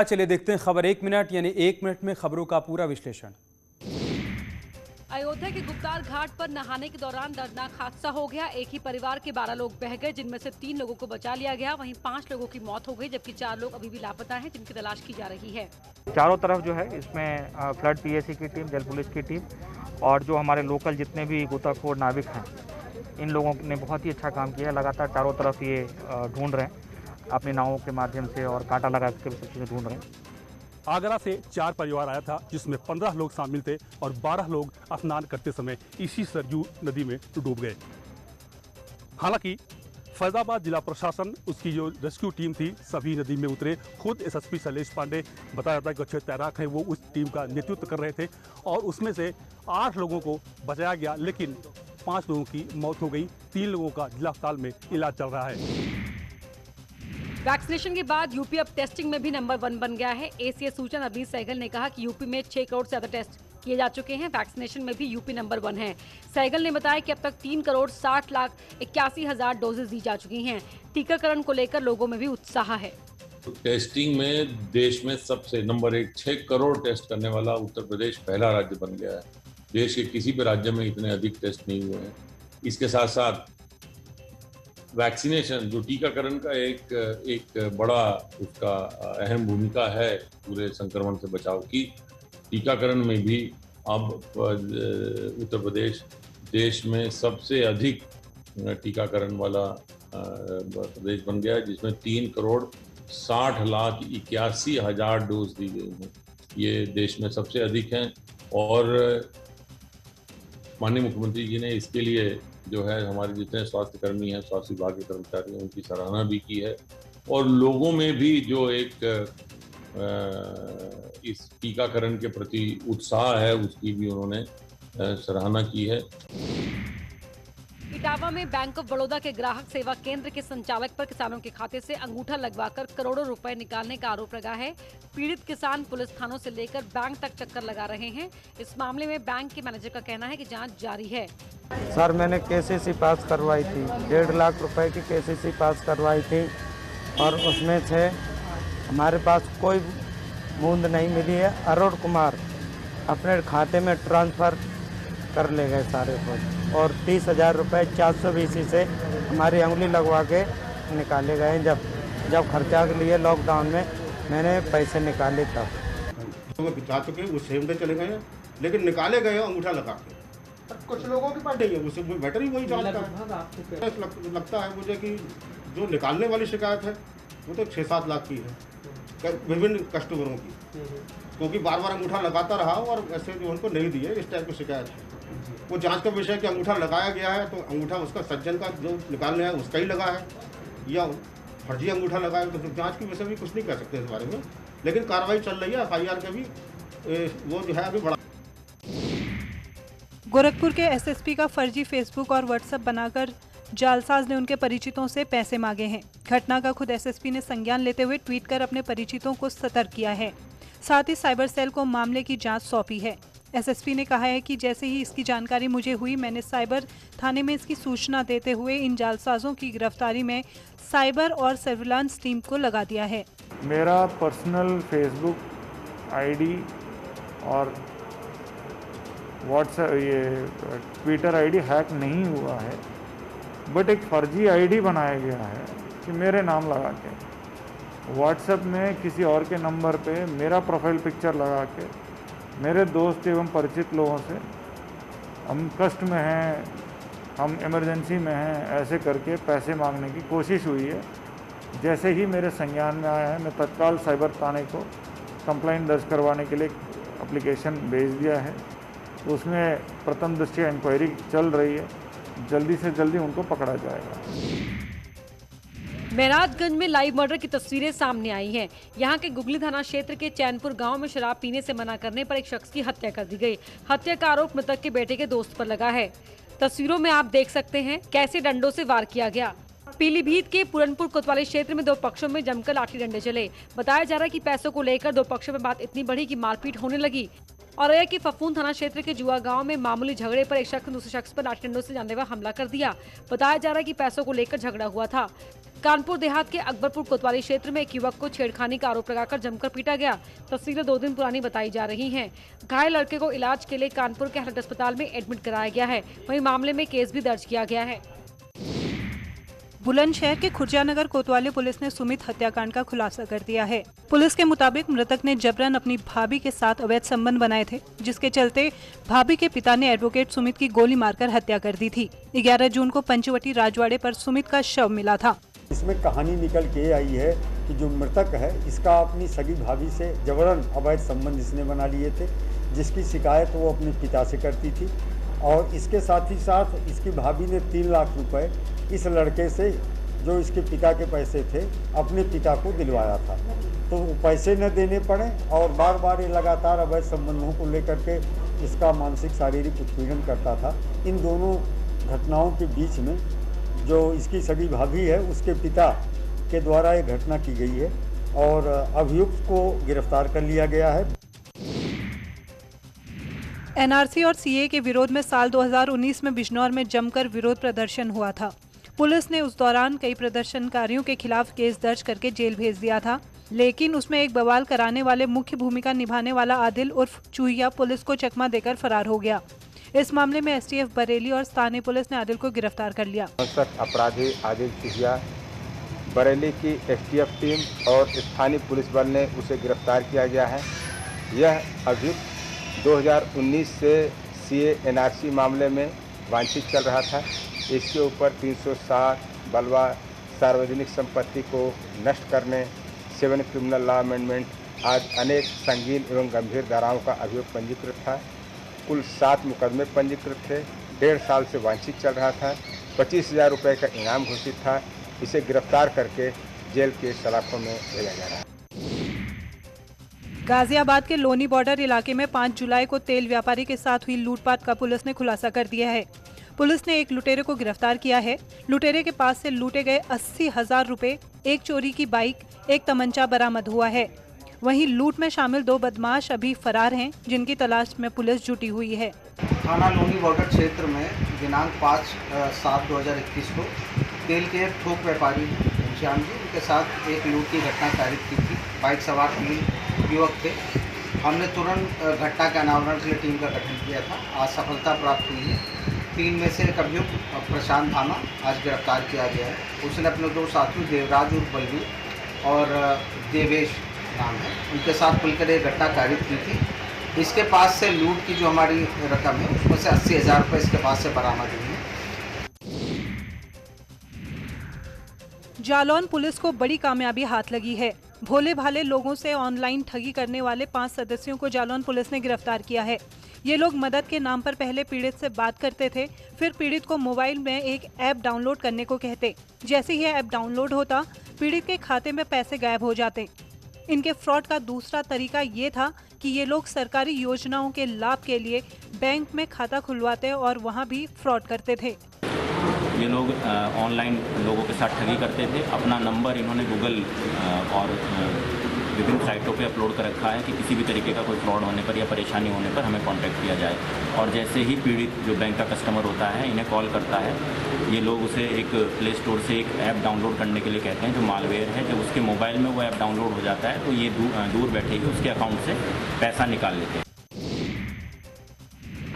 चलिए देखते हैं खबर 1 मिनट यानी 1 मिनट में खबरों का पूरा विश्लेषण। अयोध्या के गुप्तार घाट पर नहाने के दौरान दर्दनाक हादसा हो गया। एक ही परिवार के 12 लोग बह गए, जिनमें से 3 लोगों को बचा लिया गया। वहीं 5 लोगों की मौत हो गई, जबकि 4 लोग अभी भी लापता हैं, जिनकी तलाश की जा रही है। चारों तरफ जो है इसमें फ्लड पीएसी की टीम, जल पुलिस की टीम और जो हमारे लोकल जितने भी गोताखोर नाविक हैं, इन लोगों ने बहुत ही अच्छा काम किया। लगातार चारों तरफ ये ढूंढ रहे हैं अपनी नावों के माध्यम से और कांटा लगा के भी सब चीज़ें ढूंढ रहे हैं। आगरा से 4 परिवार आया था, जिसमें 15 लोग शामिल थे और 12 लोग स्नान करते समय इसी सरयू नदी में डूब गए। हालांकि फैजाबाद जिला प्रशासन, उसकी जो रेस्क्यू टीम थी, सभी नदी में उतरे। खुद एसएसपी शैलेश पांडे बताया जाता है कि अच्छे तैराक हैं, वो उस टीम का नेतृत्व कर रहे थे और उसमें से 8 लोगों को बचाया गया, लेकिन 5 लोगों की मौत हो गई। 3 लोगों का जिला अस्पताल में इलाज चल रहा है। वैक्सीनेशन के बाद यूपी अब टेस्टिंग में भी नंबर 1 बन गया है। एसीएस सूचना नवनीत सहगल ने कहा कि यूपी में 6 करोड़ से ज्यादा टेस्ट किए जा चुके हैं। वैक्सीनेशन में भी यूपी नंबर 1 है। सहगल ने बताया कि अब तक 3 करोड़ 60 लाख 81 हजार डोजेज दी जा चुकी हैं। टीकाकरण को लेकर लोगों में भी उत्साह है। टेस्टिंग में देश में सबसे नंबर 1 6 करोड़ टेस्ट करने वाला उत्तर प्रदेश पहला राज्य बन गया है। देश के किसी भी राज्य में इतने अधिक टेस्ट नहीं हुए हैं। इसके साथ साथ वैक्सीनेशन, जो टीकाकरण का एक बड़ा उसका अहम भूमिका है पूरे संक्रमण से बचाव की, टीकाकरण में भी अब उत्तर प्रदेश देश में सबसे अधिक टीकाकरण वाला प्रदेश बन गया है, जिसमें 3 करोड़ 60 लाख 81 हजार डोज दी गई हैं। ये देश में सबसे अधिक हैं और माननीय मुख्यमंत्री जी ने इसके लिए जो है हमारे जितने स्वास्थ्य कर्मी हैं, स्वास्थ्य विभाग के कर्मचारी हैं, उनकी सराहना भी की है और लोगों में भी जो एक इस टीकाकरण के प्रति उत्साह है, उसकी भी उन्होंने सराहना की है। इटावा में बैंक ऑफ बड़ौदा के ग्राहक सेवा केंद्र के संचालक पर किसानों के खाते से अंगूठा लगवाकर करोड़ों रुपए निकालने का आरोप लगा है। पीड़ित किसान पुलिस थानों से लेकर बैंक तक चक्कर लगा रहे हैं। इस मामले में बैंक के मैनेजर का कहना है कि जांच जारी है। सर, मैंने केसीसी पास करवाई थी, 1.5 लाख रुपए की केसीसी पास करवाई थी और उसमें से हमारे पास कोई बूंद नहीं मिली है। अरुण कुमार अपने खाते में ट्रांसफर कर ले गए सारे कुछ और 30,000 रुपये 420 से हमारी उंगली लगवा के निकाले गए। जब खर्चा के लिए लॉकडाउन में मैंने पैसे निकाले तब तो जा चुके वो सेम डे चले गए, लेकिन निकाले गए अंगूठा लगा के। कुछ लोगों की पार्टी है, उससे बेटर ही वही जानता है। लगता है मुझे कि जो निकालने वाली शिकायत है वो तो 6-7 लाख की है विभिन्न कस्टमरों की, क्योंकि बार अंगूठा लगाता रहा और ऐसे जो उनको नहीं दिए, इस टाइप की शिकायत है। वो जांच का विषय कि अंगूठा लगाया गया है तो अंगूठा उसका सज्जन का जो निकालने है उसका ही लगा है या फर्जी अंगूठा लगा है, तो जांच के विषय में कुछ नहीं कह सकते इस बारे में, लेकिन कार्रवाई चल रही है। FIR का भी वो जो है अभी बड़ा। गोरखपुर के एसएसपी का फर्जी फेसबुक और व्हाट्सएप बनाकर जालसाज ने उनके परिचितों से पैसे मांगे हैं। घटना का खुद एसएसपी ने संज्ञान लेते हुए ट्वीट कर अपने परिचितों को सतर्क किया है। साथ ही साइबर सेल को मामले की जांच सौंपी है। एसएसपी ने कहा है कि जैसे ही इसकी जानकारी मुझे हुई, मैंने साइबर थाने में इसकी सूचना देते हुए इन जालसाजों की गिरफ्तारी में साइबर और सर्विलांस टीम को लगा दिया है। मेरा पर्सनल फेसबुक आईडी और व्हाट्सएप ये ट्विटर आईडी हैक नहीं हुआ है, बट एक फर्जी आईडी बनाया गया है कि मेरे नाम लगा के व्हाट्सएप में किसी और के नंबर पे मेरा प्रोफाइल पिक्चर लगा के मेरे दोस्त एवं परिचित लोगों से हम कष्ट में हैं, हम इमरजेंसी में हैं, ऐसे करके पैसे मांगने की कोशिश हुई है। जैसे ही मेरे संज्ञान में आया है, मैं तत्काल साइबर थाने को कंप्लेंट दर्ज करवाने के लिए एप्लीकेशन भेज दिया है। उसमें प्रथम दृष्टया इंक्वायरी चल रही है, जल्दी से जल्दी उनको पकड़ा जाएगा। महराजगंज में लाइव मर्डर की तस्वीरें सामने आई हैं। यहां के गुगली थाना क्षेत्र के चैनपुर गांव में शराब पीने से मना करने पर एक शख्स की हत्या कर दी गई। हत्या का आरोप मृतक के बेटे के दोस्त पर लगा है। तस्वीरों में आप देख सकते हैं कैसे डंडों से वार किया गया। पीलीभीत के पुरनपुर कोतवाली क्षेत्र में 2 पक्षों में जमकर लाठी डंडे चले। बताया जा रहा है कि पैसों को लेकर 2 पक्षों में बात इतनी बढ़ी कि मारपीट होने लगी। और यह कि फफून थाना क्षेत्र के जुआ गांव में मामूली झगड़े पर एक शख्स ने दूसरे शख्स पर लाठी डंडों से जानलेवा हमला कर दिया। बताया जा रहा है कि पैसों को लेकर झगड़ा हुआ था। कानपुर देहात के अकबरपुर कोतवाली क्षेत्र में एक युवक को छेड़खानी का आरोप लगाकर जमकर पीटा गया। तस्वीरें 2 दिन पुरानी बताई जा रही हैं। घायल लड़के को इलाज के लिए कानपुर के हलट अस्पताल में एडमिट कराया गया है। वहीं मामले में केस भी दर्ज किया गया है। बुलंदशहर के खुर्जानगर कोतवाली पुलिस ने सुमित हत्याकांड का खुलासा कर दिया है। पुलिस के मुताबिक मृतक ने जबरन अपनी भाभी के साथ अवैध संबंध बनाए थे, जिसके चलते भाभी के पिता ने एडवोकेट सुमित की गोली मारकर हत्या कर दी थी। 11 जून को पंचवटी राजवाड़े पर सुमित का शव मिला था। इसमें कहानी निकल के आई है कि जो मृतक है इसका अपनी सगी भाभी से जबरन अवैध संबंध इसने बना लिए थे, जिसकी शिकायत वो अपने पिता से करती थी और इसके साथ ही साथ इसकी भाभी ने 3 लाख रुपए इस लड़के से, जो इसके पिता के पैसे थे, अपने पिता को दिलवाया था। तो पैसे न देने पड़े और बार बार ये लगातार अवैध संबंधों को लेकर के इसका मानसिक शारीरिक उत्पीड़न करता था। इन दोनों घटनाओं के बीच में जो इसकी सगी भाभी है उसके पिता के द्वारा ये घटना की गई है और अभियुक्त को गिरफ्तार कर लिया गया है। एनआरसी और सीए के विरोध में साल 2019 में बिजनौर में जमकर विरोध प्रदर्शन हुआ था। पुलिस ने उस दौरान कई प्रदर्शनकारियों के खिलाफ केस दर्ज करके जेल भेज दिया था, लेकिन उसमें एक बवाल कराने वाले मुख्य भूमिका निभाने वाला आदिल उर्फ चूहिया पुलिस को चकमा देकर फरार हो गया। इस मामले में एसटीएफ बरेली और स्थानीय पुलिस ने आदिल को गिरफ्तार कर लिया। अपराधी आदिल चूहिया बरेली की एसटीएफ टीम और स्थानीय पुलिस बल ने उसे गिरफ्तार किया गया है। यह अभियुक्त 2019 से सीए एनआरसी मामले में वांछित चल रहा था। इसके ऊपर 360 बलवा, सार्वजनिक संपत्ति को नष्ट करने, 7 क्रिमिनल लॉ अमेंडमेंट आज अनेक संगीन एवं गंभीर धाराओं का अभियोग पंजीकृत था। कुल 7 मुकदमे पंजीकृत थे। 1.5 साल से वांछित चल रहा था। 25,000 रुपये का इनाम घोषित था। इसे गिरफ्तार करके जेल के सलाखों में भेजा जा रहा है। गाजियाबाद के लोनी बॉर्डर इलाके में 5 जुलाई को तेल व्यापारी के साथ हुई लूटपाट का पुलिस ने खुलासा कर दिया है। पुलिस ने एक लुटेरे को गिरफ्तार किया है। लुटेरे के पास से लूटे गए 80,000 रुपए, एक चोरी की बाइक, एक तमंचा बरामद हुआ है। वहीं लूट में शामिल 2 बदमाश अभी फरार हैं, जिनकी तलाश में पुलिस जुटी हुई है। थाना लोनी बॉर्डर क्षेत्र में दिनांक 5/7/2021 को तेल के थोक व्यापारी घनश्याम जी उनके साथ एक लूट की घटना कारित की थी। बाइक सवार 3 युवक थे। हमने तुरंत घटना के अनावरण के लिए टीम का गठन किया था। आज सफलता प्राप्त हुई है। 3 में से एक अभियुक्त प्रशांत थाना आज गिरफ्तार किया गया है। उसने अपने 2 साथियों देवराज उर्फ बल्लू और देवेश नाम है, उनके साथ मिलकर एक घटना कारित की थी। इसके पास से लूट की जो हमारी रकम है उसमें से 80,000 रुपये इसके पास से बरामद हुई है। जालौन पुलिस को बड़ी कामयाबी हाथ लगी है। भोले भाले लोगों से ऑनलाइन ठगी करने वाले 5 सदस्यों को जालौन पुलिस ने गिरफ्तार किया है। ये लोग मदद के नाम पर पहले पीड़ित से बात करते थे, फिर पीड़ित को मोबाइल में एक ऐप डाउनलोड करने को कहते। जैसे ही ऐप डाउनलोड होता, पीड़ित के खाते में पैसे गायब हो जाते। इनके फ्रॉड का दूसरा तरीका ये था कि ये लोग सरकारी योजनाओं के लाभ के लिए बैंक में खाता खुलवाते और वहाँ भी फ्रॉड करते थे। ये लोग ऑनलाइन लोगों के साथ ठगी करते थे। अपना नंबर इन्होंने गूगल और विभिन्न साइटों पे अपलोड कर रखा है कि किसी भी तरीके का कोई फ्रॉड होने पर या परेशानी होने पर हमें कांटेक्ट किया जाए। और जैसे ही पीड़ित जो बैंक का कस्टमर होता है इन्हें कॉल करता है, ये लोग उसे एक प्ले स्टोर से एक ऐप डाउनलोड करने के लिए कहते हैं जो मालवेयर है। जब उसके मोबाइल में वो ऐप डाउनलोड हो जाता है तो ये दूर बैठे ही उसके अकाउंट से पैसा निकाल लेते हैं।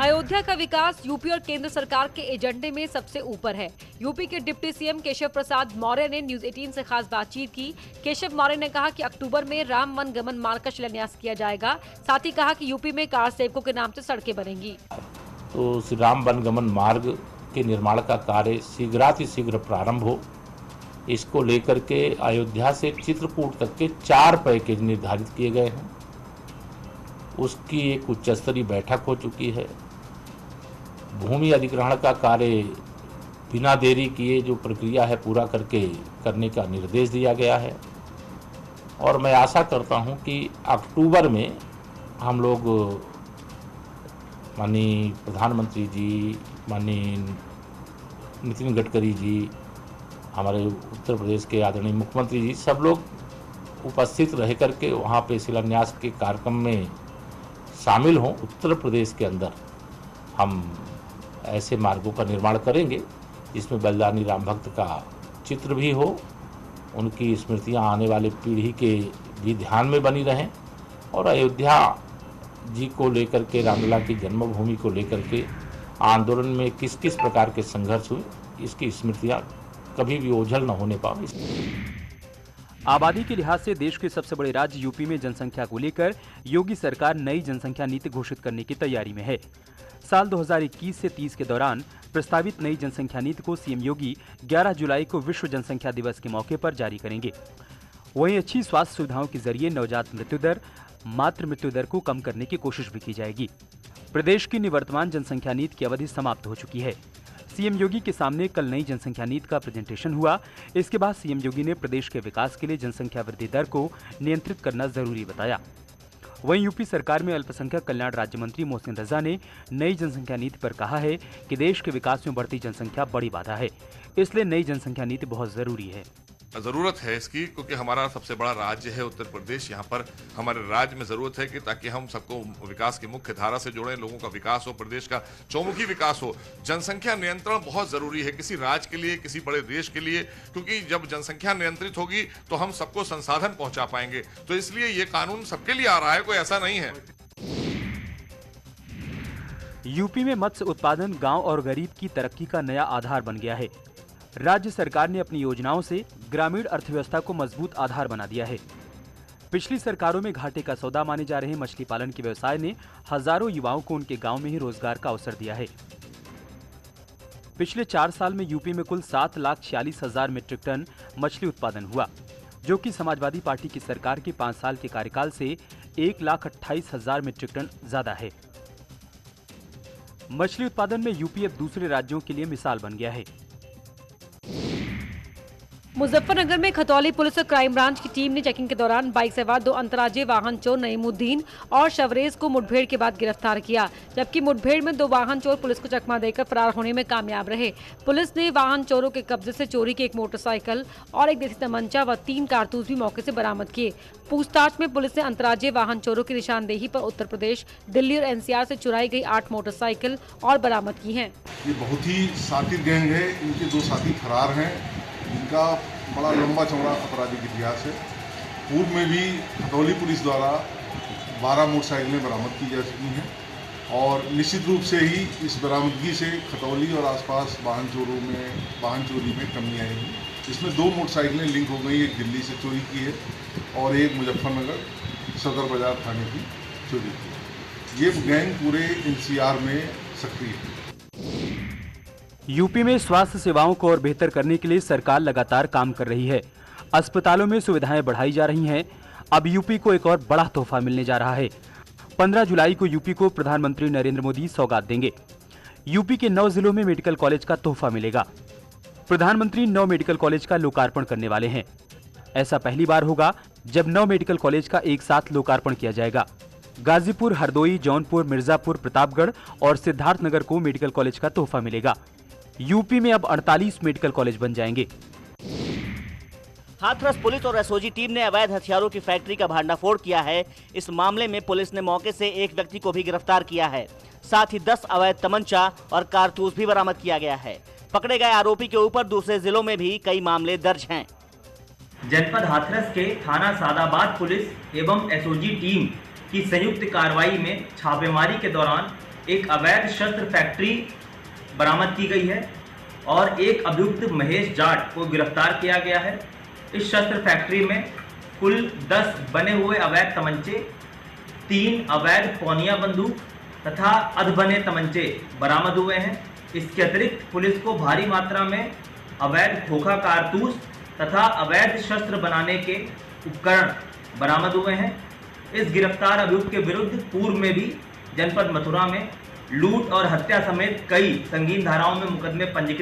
अयोध्या का विकास यूपी और केंद्र सरकार के एजेंडे में सबसे ऊपर है। यूपी के डिप्टी सीएम केशव प्रसाद मौर्य ने न्यूज 18 से खास बातचीत की। केशव मौर्य ने कहा कि अक्टूबर में राम वन गमन मार्ग का शिलान्यास किया जाएगा। साथ ही कहा कि यूपी में कार सेवकों के नाम से सड़कें बनेंगी। तो श्री राम वन गमन मार्ग के निर्माण का कार्य शीघ्र प्रारंभ हो, इसको लेकर के अयोध्या से चित्रकूट तक के 4 पैकेज निर्धारित किए गए हैं। उसकी एक उच्च स्तरीय बैठक हो चुकी है। भूमि अधिग्रहण का कार्य बिना देरी किए जो प्रक्रिया है पूरा करने का निर्देश दिया गया है और मैं आशा करता हूं कि अक्टूबर में हम लोग माननीय प्रधानमंत्री जी, माननीय नितिन गडकरी जी, हमारे उत्तर प्रदेश के आदरणीय मुख्यमंत्री जी, सब लोग उपस्थित रह करके वहाँ पे शिलान्यास के कार्यक्रम में शामिल हों। उत्तर प्रदेश के अंदर हम ऐसे मार्गों का निर्माण करेंगे जिसमें बलिदानी राम भक्त का चित्र भी हो उनकी स्मृतियां आने वाले पीढ़ी के भी ध्यान में बनी रहें और अयोध्या जी को लेकर के, रामलला की जन्मभूमि को लेकर के आंदोलन में किस किस प्रकार के संघर्ष हुए, इसकी स्मृतियां कभी भी ओझल न होने पाए। आबादी के लिहाज से देश के सबसे बड़े राज्य यूपी में जनसंख्या को लेकर योगी सरकार नई जनसंख्या नीति घोषित करने की तैयारी में है। साल 2021 से 30 के दौरान प्रस्तावित नई जनसंख्या नीति को सीएम योगी 11 जुलाई को विश्व जनसंख्या दिवस के मौके पर जारी करेंगे। वहीं अच्छी स्वास्थ्य सुविधाओं के जरिए नवजात मृत्यु दर, मातृ मृत्यु दर को कम करने की कोशिश भी की जाएगी। प्रदेश की निवर्तमान जनसंख्या नीति की अवधि समाप्त हो चुकी है। सीएम योगी के सामने कल नई जनसंख्या नीति का प्रेजेंटेशन हुआ। इसके बाद सीएम योगी ने प्रदेश के विकास के लिए जनसंख्या वृद्धि दर को नियंत्रित करना जरूरी बताया। वहीं यूपी सरकार में अल्पसंख्यक कल्याण राज्य मंत्री मोहसिन रजा ने नई जनसंख्या नीति पर कहा है कि देश के विकास में बढ़ती जनसंख्या बड़ी बाधा है, इसलिए नई जनसंख्या नीति बहुत जरूरी है। ज़रूरत है इसकी, क्योंकि हमारा सबसे बड़ा राज्य है उत्तर प्रदेश। यहाँ पर हमारे राज्य में ज़रूरत है कि ताकि हम सबको विकास की मुख्य धारा से जोड़ें, लोगों का विकास हो, प्रदेश का चौमुखी विकास हो। जनसंख्या नियंत्रण बहुत ज़रूरी है किसी राज्य के लिए, किसी बड़े देश के लिए, क्योंकि जब जनसंख्या नियंत्रित होगी तो हम सबको संसाधन पहुँचा पाएंगे। तो इसलिए ये कानून सबके लिए आ रहा है, कोई ऐसा नहीं है। यूपी में मत्स्य उत्पादन गाँव और गरीब की तरक्की का नया आधार बन गया है। राज्य सरकार ने अपनी योजनाओं से ग्रामीण अर्थव्यवस्था को मजबूत आधार बना दिया है। पिछली सरकारों में घाटे का सौदा माने जा रहे मछली पालन के व्यवसाय ने हजारों युवाओं को उनके गांव में ही रोजगार का अवसर दिया है। पिछले 4 साल में यूपी में कुल 7,46,000 मीट्रिक टन मछली उत्पादन हुआ, जो कि समाजवादी पार्टी की सरकार के 5 साल के कार्यकाल से 1,28,000 मीट्रिक टन ज्यादा है। मछली उत्पादन में यूपी अब दूसरे राज्यों के लिए मिसाल बन गया है। मुजफ्फरनगर में खतौली पुलिस और क्राइम ब्रांच की टीम ने चेकिंग के दौरान बाइक सवार 2 अंतर्राज्यीय वाहन चोर नईमुद्दीन और शवरेज को मुठभेड़ के बाद गिरफ्तार किया, जबकि मुठभेड़ में 2 वाहन चोर पुलिस को चकमा देकर फरार होने में कामयाब रहे। पुलिस ने वाहन चोरों के कब्जे से चोरी की 1 मोटरसाइकिल और 1 देसी तमंचा व 3 कारतूस भी मौके से बरामद किए। पूछताछ में पुलिस ने अंतर्राज्यीय वाहन चोरों की निशानदेही पर उत्तर प्रदेश, दिल्ली और एनसीआर से चुराई गई 8 मोटरसाइकिल और बरामद की है। ये बहुत ही शातिर गैंग है। इनके 2 साथी फरार हैं। इनका बड़ा लंबा चौड़ा आपराधिक इतिहास है। पूर्व में भी खतौली पुलिस द्वारा 12 मोटरसाइकिलें बरामद की जा चुकी हैं और निश्चित रूप से ही इस बरामदगी से खतौली और आसपास वाहन चोरी में कमी आएगी। इसमें 2 मोटरसाइकिलें लिंक हो गई, एक दिल्ली से चोरी की है और एक मुजफ्फरनगर सदर बाजार थाने की चोरी की है। ये गैंग पूरे एनसीआर में सक्रिय है। यूपी में स्वास्थ्य सेवाओं को और बेहतर करने के लिए सरकार लगातार काम कर रही है। अस्पतालों में सुविधाएं बढ़ाई जा रही हैं। अब यूपी को एक और बड़ा तोहफा मिलने जा रहा है। 15 जुलाई को यूपी को प्रधानमंत्री नरेंद्र मोदी सौगात देंगे। यूपी के 9 जिलों में मेडिकल कॉलेज का तोहफा मिलेगा। प्रधानमंत्री 9 मेडिकल कॉलेज का लोकार्पण करने वाले हैं। ऐसा पहली बार होगा जब 9 मेडिकल कॉलेज का एक साथ लोकार्पण किया जाएगा। गाजीपुर, हरदोई, जौनपुर, मिर्जापुर, प्रतापगढ़ और सिद्धार्थनगर को मेडिकल कॉलेज का तोहफा मिलेगा। यूपी में अब 48 मेडिकल कॉलेज बन जाएंगे। हाथरस पुलिस और एसओजी टीम ने अवैध हथियारों की फैक्ट्री का भांडाफोड़ किया है। इस मामले में पुलिस ने मौके से एक व्यक्ति को भी गिरफ्तार किया है। साथ ही 10 अवैध तमंचा और कारतूस भी बरामद किया गया है। पकड़े गए आरोपी के ऊपर दूसरे जिलों में भी कई मामले दर्ज हैं। जनपद हाथरस के थाना सादाबाद पुलिस एवं एसओजी टीम की संयुक्त कार्रवाई में छापेमारी के दौरान एक अवैध शस्त्र फैक्ट्री बरामद की गई है और एक अभियुक्त महेश जाट को गिरफ्तार किया गया है। इस शस्त्र फैक्ट्री में कुल 10 बने हुए अवैध तमंचे, 3 अवैध पौनिया बंदूक तथा अधबने तमंचे बरामद हुए हैं। इसके अतिरिक्त पुलिस को भारी मात्रा में अवैध खोखा कारतूस तथा अवैध शस्त्र बनाने के उपकरण बरामद हुए हैं। इस गिरफ्तार अभियुक्त के विरुद्ध पूर्व में भी जनपद मथुरा में लूट और हत्या समेत कई संगीन धाराओं में मुकदमे पंजीकृत